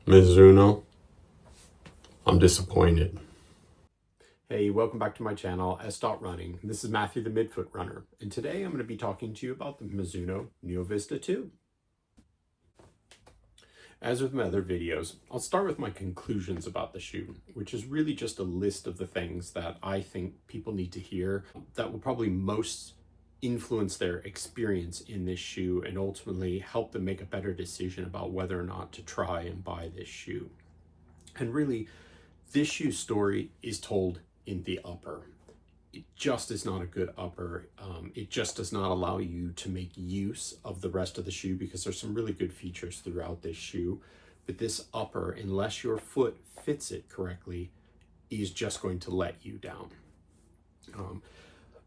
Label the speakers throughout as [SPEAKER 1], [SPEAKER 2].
[SPEAKER 1] Mizuno, I'm disappointed.
[SPEAKER 2] Hey, welcome back to my channel, S.Running. This is Matthew the Midfoot Runner, and today I'm going to be talking to you about the Mizuno Neo Vista 2. As with my other videos, I'll start with my conclusions about the shoe, which is really just a list of the things that I think people need to hear that will probably most influence their experience in this shoe and ultimately help them make a better decision about whether or not to try and buy this shoe. And really, this shoe's story is told in the upper. It just is not a good upper. It just does not allow you to make use of the rest of the shoe because there's some really good features throughout this shoe. But this upper, unless your foot fits it correctly, is just going to let you down.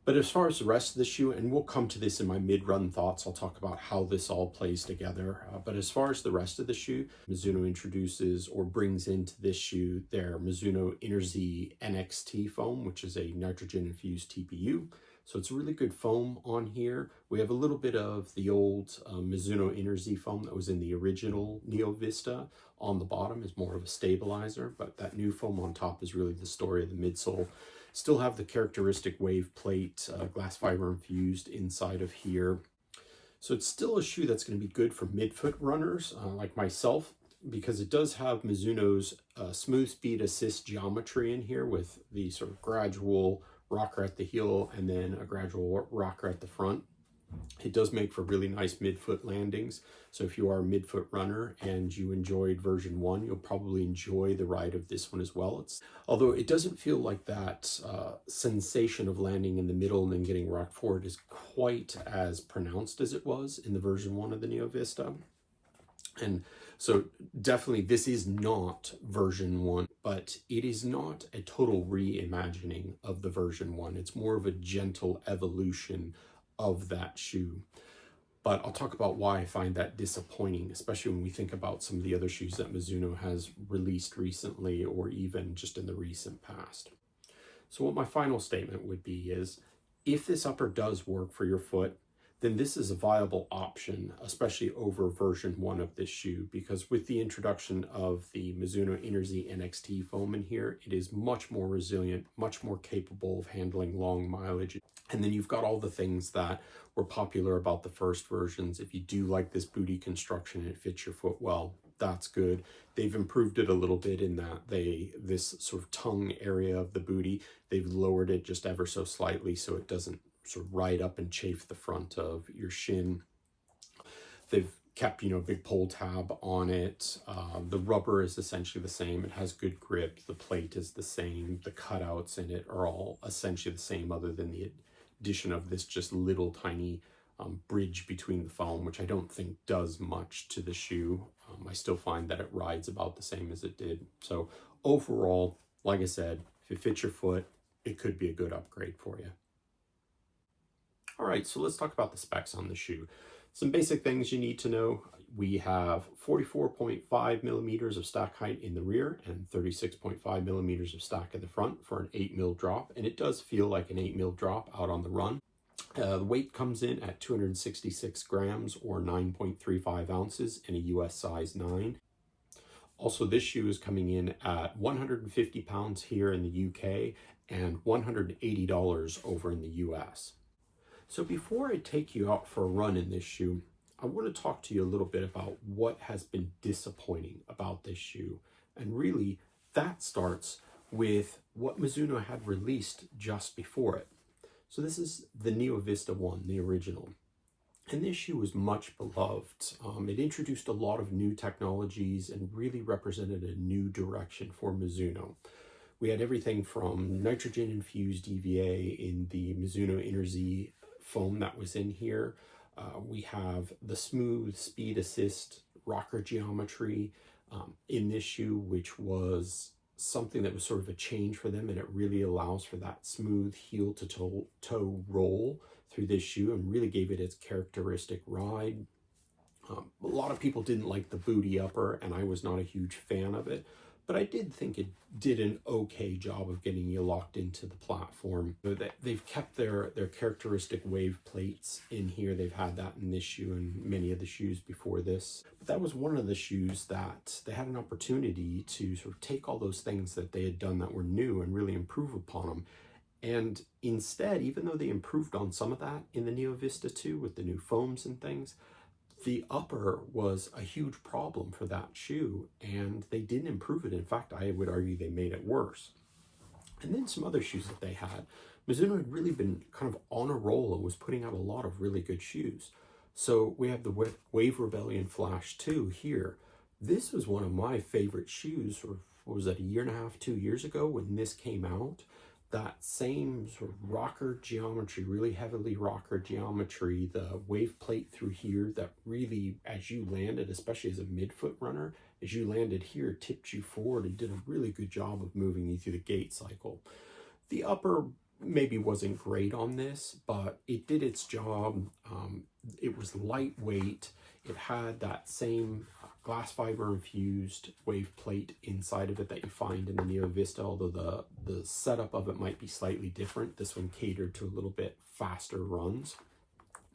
[SPEAKER 2] But as far as the rest of the shoe, and we'll come to this in my mid-run thoughts, I'll talk about how this all plays together. But as far as the rest of the shoe, Mizuno introduces or brings into this shoe their Mizuno Z NXT foam, which is a nitrogen-infused TPU. So it's a really good foam on here. We have a little bit of the old Mizuno Z foam that was in the original Neo Vista. On the bottom is more of a stabilizer, but that new foam on top is really the story of the midsole. Still have the characteristic wave plate, glass fiber infused inside of here. So it's still a shoe that's going to be good for midfoot runners like myself, because it does have Mizuno's smooth speed assist geometry in here with the sort of gradual rocker at the heel and then a gradual rocker at the front. It does make for really nice midfoot landings. So if you are a midfoot runner and you enjoyed version 1, you'll probably enjoy the ride of this one as well. Although it doesn't feel like that sensation of landing in the middle and then getting rocked forward is quite as pronounced as it was in the version 1 of the Neo Vista. And so definitely this is not version 1, but it is not a total reimagining of the version 1. It's more of a gentle evolution of that shoe. But I'll talk about why I find that disappointing, especially when we think about some of the other shoes that Mizuno has released recently or even just in the recent past. So what my final statement would be is, if this upper does work for your foot, then this is a viable option, especially over version 1 of this shoe, because with the introduction of the Mizuno Z NXT foam in here, it is much more resilient, much more capable of handling long mileage. And then you've got all the things that were popular about the first versions. If you do like this booty construction and it fits your foot well, that's good. They've improved it a little bit in that this sort of tongue area of the booty, they've lowered it just ever so slightly so it doesn't sort of ride up and chafe the front of your shin. They've kept, a big pull tab on it. The rubber is essentially the same. It has good grip. The plate is the same. The cutouts in it are all essentially the same, other than the addition of this just little tiny bridge between the foam, which I don't think does much to the shoe. I still find that it rides about the same as it did. So overall, like I said, if it fits your foot, it could be a good upgrade for you. All right, so let's talk about the specs on the shoe. Some basic things you need to know. We have 44.5 millimeters of stack height in the rear and 36.5 millimeters of stack in the front for an 8 mil drop. And it does feel like an 8 mil drop out on the run. The weight comes in at 266 grams or 9.35 ounces in a US size 9. Also, this shoe is coming in at 150 pounds here in the UK and $180 over in the US. So before I take you out for a run in this shoe, I want to talk to you a little bit about what has been disappointing about this shoe. And really, that starts with what Mizuno had released just before it. So this is the Neo Vista 1, the original. And this shoe was much beloved. It introduced a lot of new technologies and really represented a new direction for Mizuno. We had everything from nitrogen-infused EVA in the Mizuno Z foam that was in here. We have the smooth speed assist rocker geometry in this shoe, which was something that was sort of a change for them, and it really allows for that smooth heel to toe roll through this shoe and really gave it its characteristic ride. A lot of people didn't like the booty upper, and I was not a huge fan of it, but I did think it did an okay job of getting you locked into the platform. They've kept their characteristic wave plates in here. They've had that in this shoe and many of the shoes before this. But that was one of the shoes that they had an opportunity to sort of take all those things that they had done that were new and really improve upon them. And instead, even though they improved on some of that in the Neo Vista 2 with the new foams and things, the upper was a huge problem for that shoe, and they didn't improve it. In fact, I would argue they made it worse. And then some other shoes that they had, Mizuno had really been kind of on a roll and was putting out a lot of really good shoes. So we have the Wave Rebellion Flash 2 here. This was one of my favorite shoes, sort of, what was that, a year and a half, 2 years ago when this came out. That same sort of rocker geometry, really heavily rocker geometry, the wave plate through here that really, as you landed, especially as a midfoot runner, as you landed here, tipped you forward and did a really good job of moving you through the gait cycle. The upper maybe wasn't great on this, but it did its job. It was lightweight. It had that same glass fiber infused wave plate inside of it that you find in the Neo Vista, although the setup of it might be slightly different. This one catered to a little bit faster runs.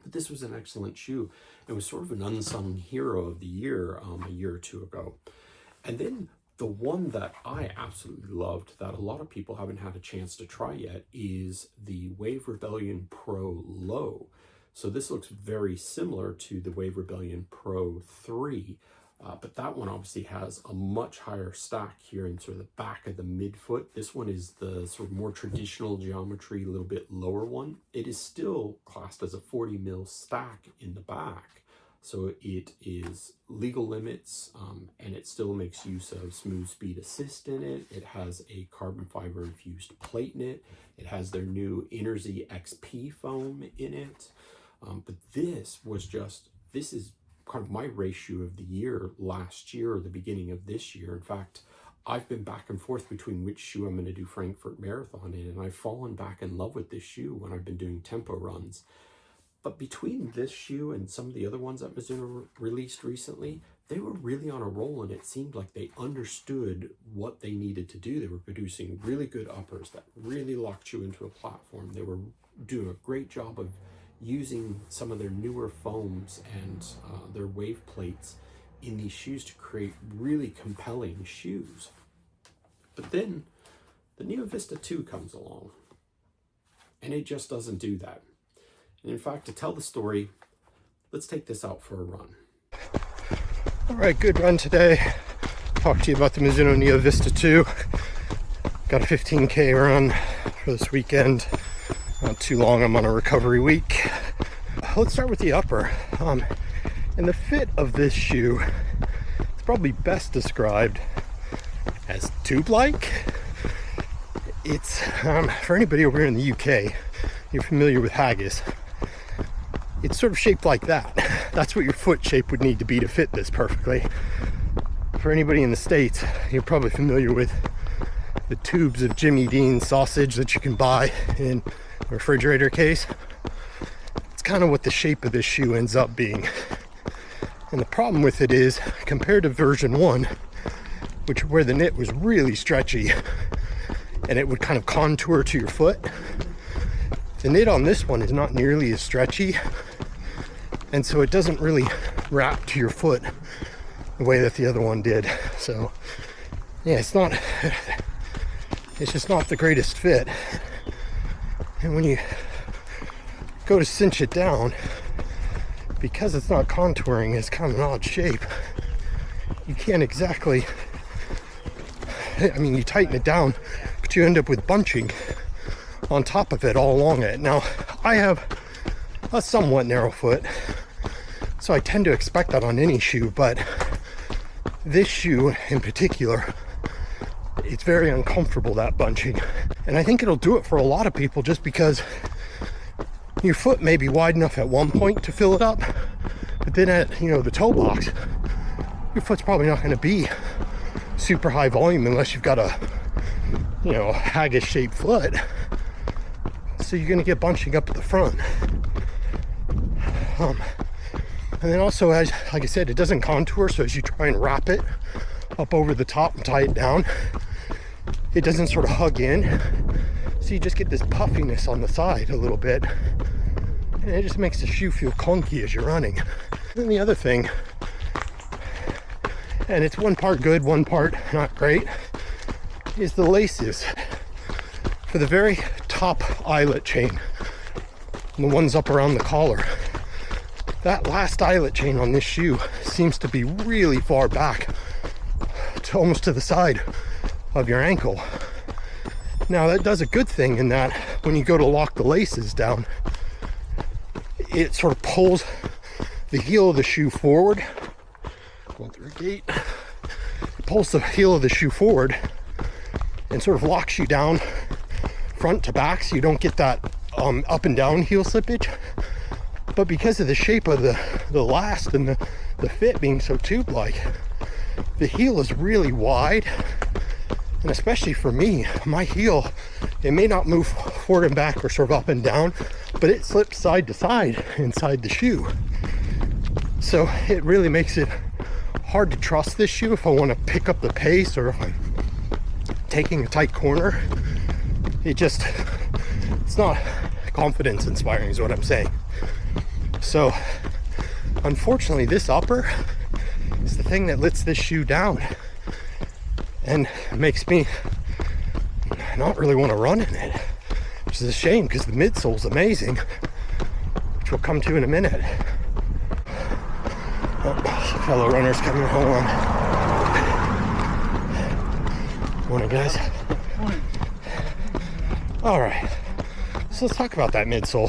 [SPEAKER 2] But this was an excellent shoe. It was sort of an unsung hero of the year a year or two ago. And then the one that I absolutely loved that a lot of people haven't had a chance to try yet is the Wave Rebellion Pro Low. So this looks very similar to the Wave Rebellion Pro 3, but that one obviously has a much higher stack here in sort of the back of the midfoot. This one is the sort of more traditional geometry, a little bit lower one. It is still classed as a 40 mil stack in the back. So it is legal limits, and it still makes use of smooth speed assist in it. It has a carbon fiber infused plate in it. It has their new Interzee XP foam in it. But this is kind of my race shoe of the year last year or the beginning of this year. In fact, I've been back and forth between which shoe I'm going to do Frankfurt Marathon in, and I've fallen back in love with this shoe when I've been doing tempo runs. But between this shoe and some of the other ones that Mizuno released recently, they were really on a roll, and it seemed like they understood what they needed to do. They were producing really good uppers that really locked you into a platform. They were doing a great job of using some of their newer foams and their wave plates in these shoes to create really compelling shoes. But then the Neo Vista 2 comes along, and it just doesn't do that. And in fact, to tell the story, let's take this out for a run.
[SPEAKER 3] All right, good run today. Talk to you about the Mizuno Neo Vista 2. Got a 15K run for this weekend. Not too long, I'm on a recovery week. Let's start with the upper. And the fit of this shoe is probably best described as tube-like. It's, for anybody over here in the UK, you're familiar with haggis. It's sort of shaped like that. That's what your foot shape would need to be to fit this perfectly. For anybody in the States, you're probably familiar with the tubes of Jimmy Dean's sausage that you can buy in a refrigerator case. It's kind of what the shape of this shoe ends up being. And the problem with it is, compared to version 1, where the knit was really stretchy and it would kind of contour to your foot, the knit on this one is not nearly as stretchy, and so it doesn't really wrap to your foot the way that the other one did. So yeah, it's just not the greatest fit. And when you go to cinch it down, because it's not contouring, it's kind of an odd shape. You can't exactly, you tighten it down, but you end up with bunching on top of it all along it. Now, I have a somewhat narrow foot, so I tend to expect that on any shoe, but this shoe in particular, it's very uncomfortable, that bunching. And I think it'll do it for a lot of people just because your foot may be wide enough at one point to fill it up, but then at, the toe box, your foot's probably not going to be super high volume unless you've got a, haggis shaped foot. So you're going to get bunching up at the front. And then also, like I said, it doesn't contour, so as you try and wrap it up over the top and tie it down, it doesn't sort of hug in. So you just get this puffiness on the side a little bit. And it just makes the shoe feel clunky as you're running. And the other thing, and it's one part good, one part not great, is the laces. For the very top eyelet chain, the ones up around the collar, that last eyelet chain on this shoe seems to be really far back, to almost to the side of your ankle. Now that does a good thing in that when you go to lock the laces down, it sort of pulls the heel of the shoe forward. Going through a gate. It pulls the heel of the shoe forward and sort of locks you down front to back, so you don't get that up and down heel slippage. But because of the shape of the last and the fit being so tube-like, the heel is really wide. And especially for me, my heel, it may not move forward and back or sort of up and down, but it slips side to side inside the shoe. So it really makes it hard to trust this shoe if I want to pick up the pace, or if I'm taking a tight corner. It's not confidence inspiring is what I'm saying. So unfortunately, this upper is the thing that lets this shoe down and makes me not really want to run in it, which is a shame because the midsole's amazing, which we'll come to in a minute. Oh, fellow runners coming home. Morning, guys.
[SPEAKER 4] Morning.
[SPEAKER 3] All right, so let's talk about that midsole.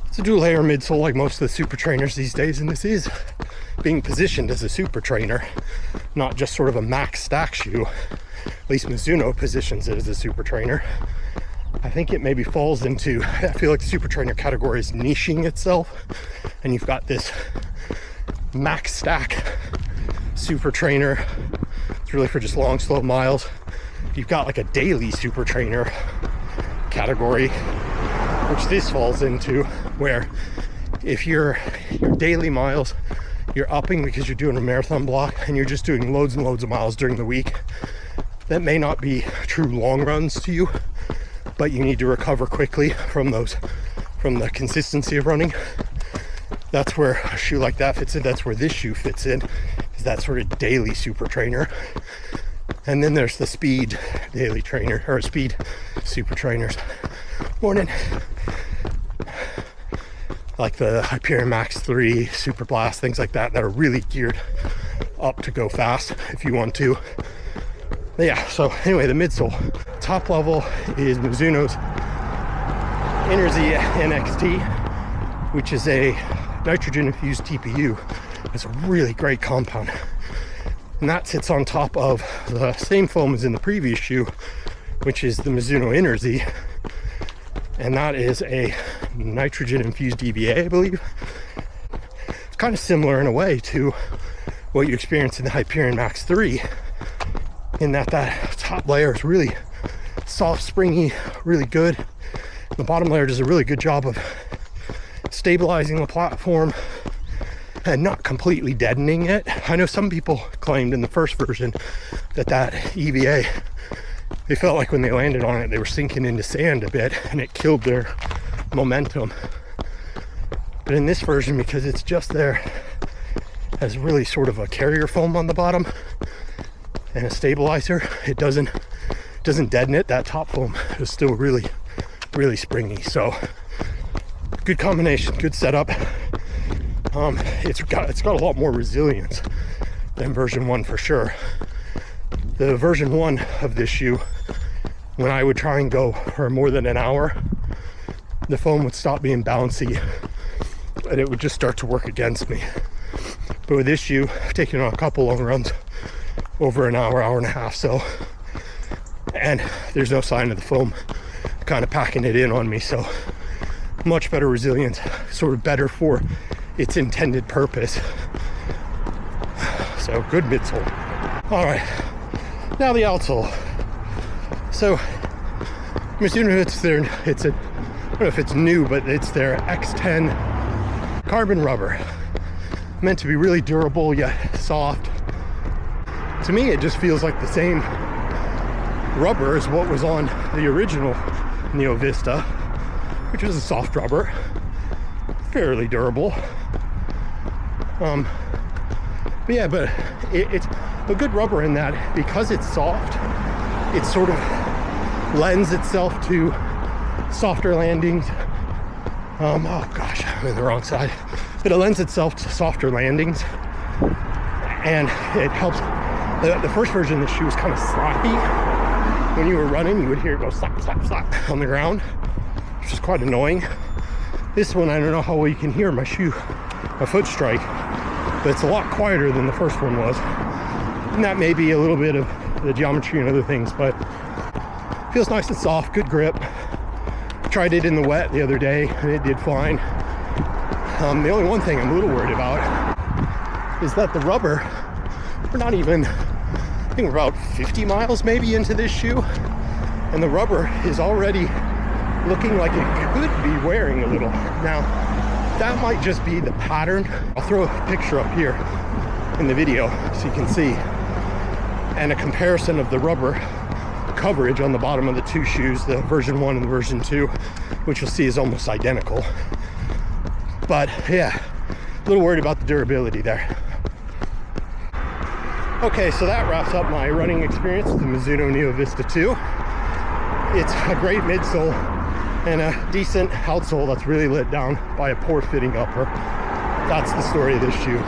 [SPEAKER 3] It's a dual layer midsole like most of the super trainers these days, and this is being positioned as a super trainer, not just sort of a max stack shoe. At least Mizuno positions it as a super trainer. I think it maybe falls into, I feel like the super trainer category is niching itself, and you've got this max stack super trainer. It's really for just long, slow miles. You've got like a daily super trainer category, which this falls into, where if your daily miles, you're upping because you're doing a marathon block and you're just doing loads and loads of miles during the week, that may not be true long runs to you, but you need to recover quickly from the consistency of running. That's where a shoe like that fits in. That's where this shoe fits in, is that sort of daily super trainer. And then there's the speed daily trainer, or speed super trainers. Morning. Like the Hyperion Max 3, Super Blast, things like that are really geared up to go fast if you want to. But yeah, so anyway, the midsole. Top level is Mizuno's Energy NXT, which is a nitrogen-infused TPU. It's a really great compound. And that sits on top of the same foam as in the previous shoe, which is the Mizuno Energy. And that is a nitrogen-infused EVA, I believe. It's kind of similar in a way to what you experience in the Hyperion Max 3, in that top layer is really soft, springy, really good. The bottom layer does a really good job of stabilizing the platform and not completely deadening it. I know some people claimed in the first version that EVA, they felt like when they landed on it, they were sinking into sand a bit and it killed their momentum. But in this version, because it's just there as really sort of a carrier foam on the bottom and a stabilizer, it doesn't deaden it. That top foam is still really, really springy. So good combination, good setup. It's got a lot more resilience than version 1 for sure. The version 1 of this shoe, when I would try and go for more than an hour, the foam would stop being bouncy and it would just start to work against me. But with this shoe, I've taken on a couple long runs over an hour, hour and a half, so, and there's no sign of the foam kind of packing it in on me, so much better resilience, sort of better for its intended purpose. So good midsole. All right, now the outsole. So Mizuno, I don't know if it's new, but it's their X10 carbon rubber, meant to be really durable yet soft. to me, it just feels like the same rubber as what was on the original Neo Vista, which was a soft rubber, fairly durable. But yeah, but it's a good rubber in that because it's soft, it sort of lends itself to softer landings. Oh gosh, I'm in the wrong side. But it lends itself to softer landings, and it helps. The first version of the shoe was kind of sloppy. When you were running, you would hear it go slap, slap, slap on the ground, which is quite annoying. This one, I don't know how well you can hear my foot strike, but it's a lot quieter than the first one was. And that may be a little bit of the geometry and other things, but feels nice and soft, good grip. Tried it in the wet the other day and it did fine. The only one thing I'm a little worried about is that the rubber, we're not even, I think we're about 50 miles maybe into this shoe, and the rubber is already looking like it could be wearing a little. Now, that might just be the pattern. I'll throw a picture up here in the video so you can see, and a comparison of the rubber coverage on the bottom of the two shoes, the version 1 and the version 2, which you'll see is almost identical. But yeah, a little worried about the durability there. Okay, so that wraps up my running experience with the Mizuno Neo Vista 2. It's a great midsole and a decent outsole that's really let down by a poor fitting upper. That's the story of this shoe.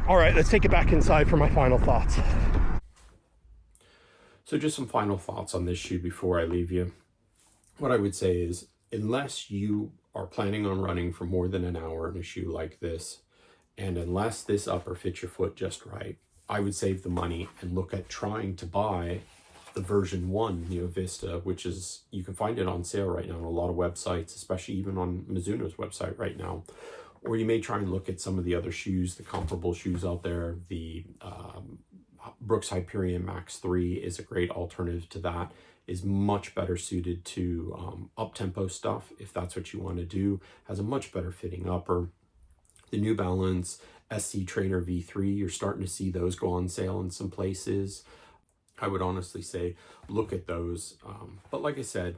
[SPEAKER 3] All right, let's take it back inside for my final thoughts.
[SPEAKER 2] So just some final thoughts on this shoe before I leave you. What I would say is, unless you are planning on running for more than an hour in a shoe like this, and unless this upper fits your foot just right, I would save the money and look at trying to buy the version 1 Neo Vista, which is, you can find it on sale right now on a lot of websites, especially even on Mizuno's website right now. Or you may try and look at some of the other shoes, the comparable shoes out there. The Brooks Hyperion Max 3 is a great alternative to that, is much better suited to up-tempo stuff if that's what you want to do, has a much better fitting upper. The New Balance SC Trainer V3, you're starting to see those go on sale in some places. I would honestly say look at those. But like I said,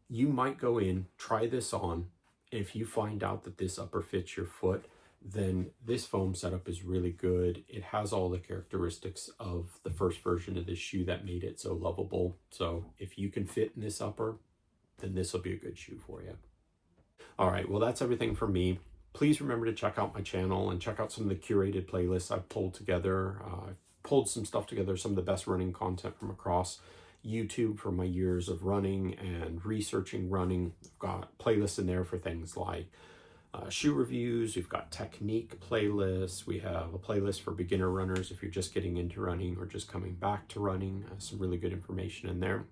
[SPEAKER 2] you might go in, try this on. If you find out that this upper fits your foot, then this foam setup is really good. It has all the characteristics of the first version of this shoe that made it so lovable. So if you can fit in this upper, then this will be a good shoe for you. All right, well, that's everything from me. Please remember to check out my channel and check out some of the curated playlists I've pulled together. I've pulled some stuff together, some of the best running content from across YouTube from my years of running and researching running. I've got playlists in there for things like shoe reviews. We've got technique playlists. We have a playlist for beginner runners if you're just getting into running or just coming back to running. Some really good information in there.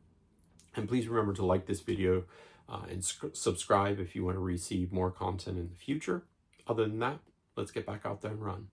[SPEAKER 2] And please remember to like this video and subscribe if you want to receive more content in the future. Other than that, let's get back out there and run.